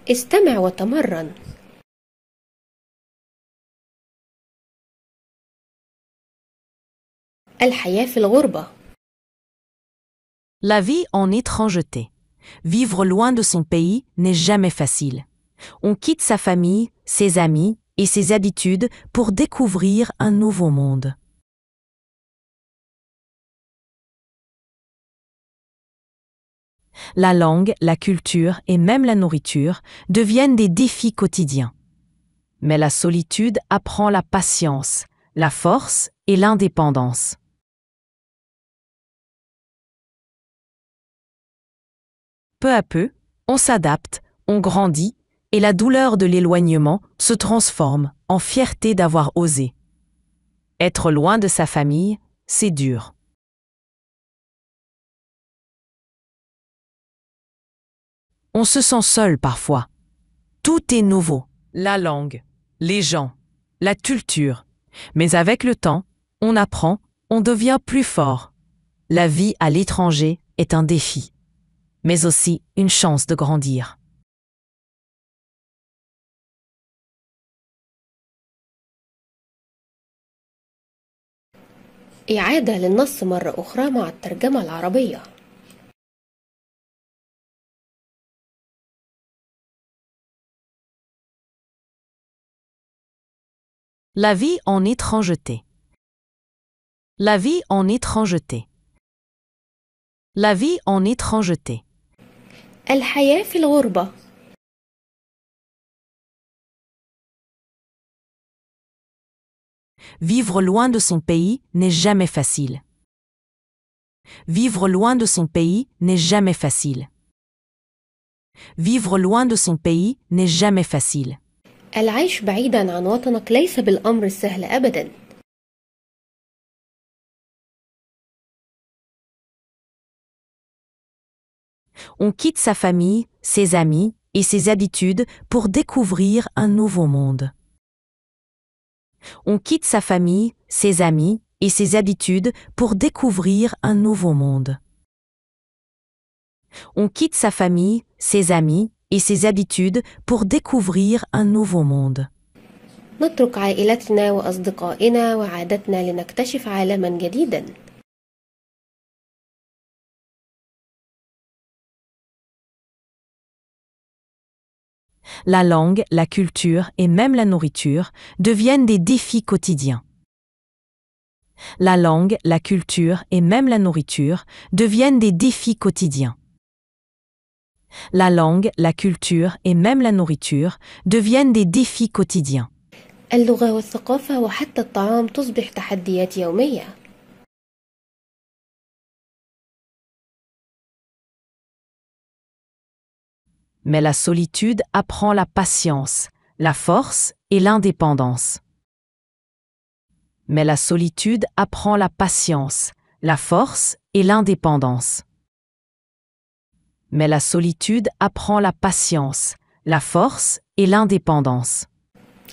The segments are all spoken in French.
استمع وتمرن. الحياة في الغربة. La vie en étrangeté. Vivre loin de son pays n'est jamais facile. On quitte sa famille, ses amis et ses habitudes pour découvrir un nouveau monde. La langue, la culture et même la nourriture deviennent des défis quotidiens. Mais la solitude apprend la patience, la force et l'indépendance. Peu à peu, on s'adapte, on grandit, et la douleur de l'éloignement se transforme en fierté d'avoir osé. Être loin de sa famille, c'est dur. On se sent seul parfois. Tout est nouveau, la langue, les gens, la culture. Mais avec le temps, on apprend, on devient plus fort. La vie à l'étranger est un défi, mais aussi une chance de grandir. إعادة للنص مرة أخرى مع الترجمة العربية. La vie en étrangeté. La vie en étrangeté. La vie en étrangeté. الحياة في الغربة. Vivre loin de son pays n'est jamais facile. Vivre loin de son pays n'est jamais facile. Vivre loin de son pays n'est jamais facile. العيش بعيدا عن وطنك ليس بالأمر السهل أبدا. On quitte sa famille, ses amis et ses habitudes pour découvrir un nouveau monde. On quitte sa famille, ses amis et ses habitudes pour découvrir un nouveau monde. On quitte sa famille, ses amis et ses habitudes pour découvrir un nouveau monde. نترك عائلتنا وأصدقائنا وعاداتنا لنكتشف عالما جديدا. La langue, la culture et même la nourriture deviennent des défis quotidiens. La langue, la culture et même la nourriture deviennent des défis quotidiens. La langue, la culture et même la nourriture deviennent des défis quotidiens. اللغة والثقافة وحتى الطعام تصبح تحديات يومية. Mais la solitude apprend la patience, la force et l'indépendance. Mais la solitude apprend la patience, la force et l'indépendance. Mais la solitude apprend la patience, la force et l'indépendance.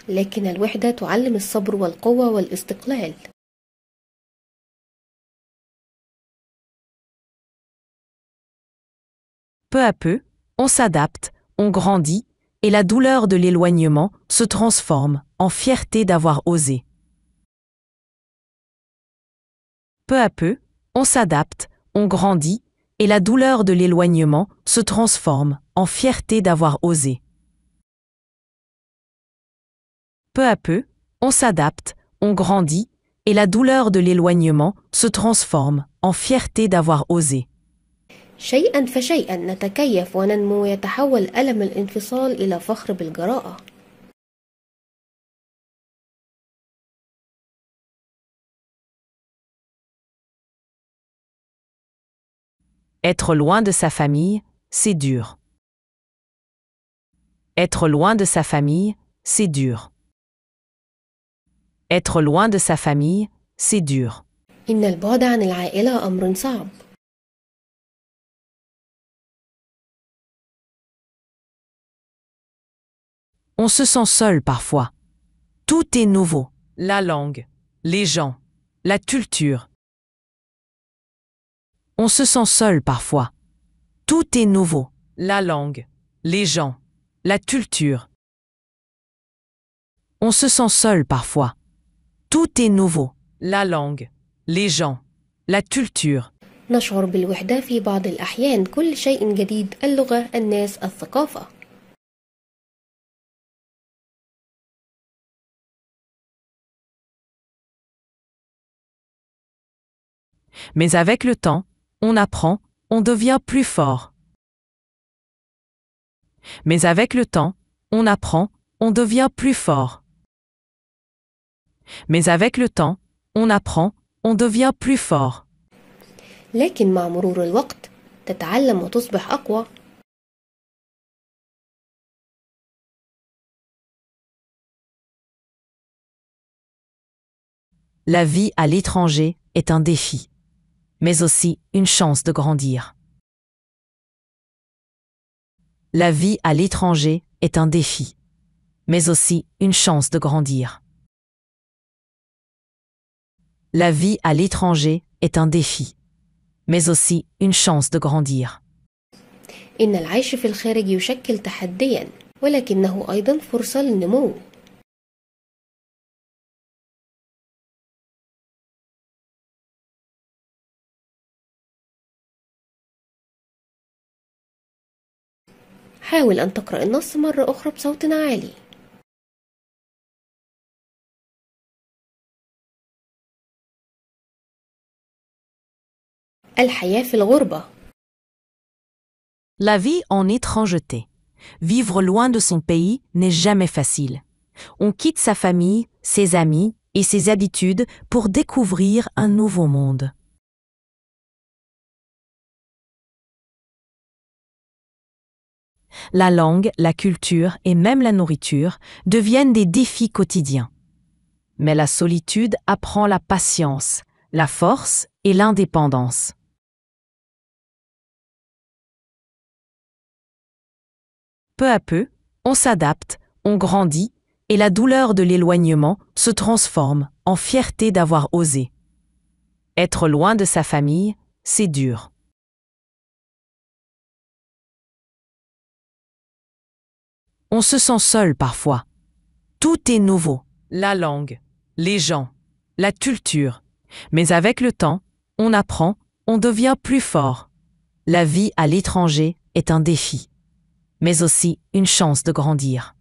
لكن الوحدة تعلم الصبر والقوة والاستقلال. Peu à peu, on s'adapte, on grandit, et la douleur de l'éloignement se transforme en fierté d'avoir osé. Peu à peu, on s'adapte, on grandit, et la douleur de l'éloignement se transforme en fierté d'avoir osé. Peu à peu, on s'adapte, on grandit, et la douleur de l'éloignement se transforme en fierté d'avoir osé. شيئا فشيئا نتكيف وننمو ويتحول ألم الانفصال إلى فخر بالجراءة. Être loin de sa famille, c'est dur. Être loin de sa famille, c'est dur. Être loin de sa famille, c'est dur. إن البعد عن العائلة أمر صعب. On se sent seul parfois. Tout est nouveau. La langue, les gens, la culture. On se sent seul parfois. Tout est nouveau. La langue, les gens, la culture. On se sent seul parfois. Tout est nouveau. La langue, les gens, la culture. نشعر بالوحدة في بعض الأحيان. كل شيء جديد، اللغة، الناس، الثقافة. Mais avec le temps, on apprend, on devient plus fort. Mais avec le temps, on apprend, on devient plus fort. Mais avec le temps, on apprend, on devient plus fort. لكن مع مرور الوقت تتعلم وتصبح أقوى. La vie à l'étranger est un défi, mais aussi une chance de grandir. La vie à l'étranger est un défi, mais aussi une chance de grandir. La vie à l'étranger est un défi, mais aussi une chance de grandir. إن العيش في الخارج يشكل تحدياً، ولكنه أيضاً فرصة للنمو. حاول أن تقرأ النص مرة أخرى بصوت عالي. الحياة في الغربة. La vie en étrangeté. Vivre loin de son pays n'est jamais facile. On quitte sa famille, ses amis et ses habitudes pour découvrir un nouveau monde. La langue, la culture et même la nourriture deviennent des défis quotidiens. Mais la solitude apprend la patience, la force et l'indépendance. Peu à peu, on s'adapte, on grandit, et la douleur de l'éloignement se transforme en fierté d'avoir osé. Être loin de sa famille, c'est dur. On se sent seul parfois. Tout est nouveau, la langue, les gens, la culture. Mais avec le temps, on apprend, on devient plus fort. La vie à l'étranger est un défi, mais aussi une chance de grandir.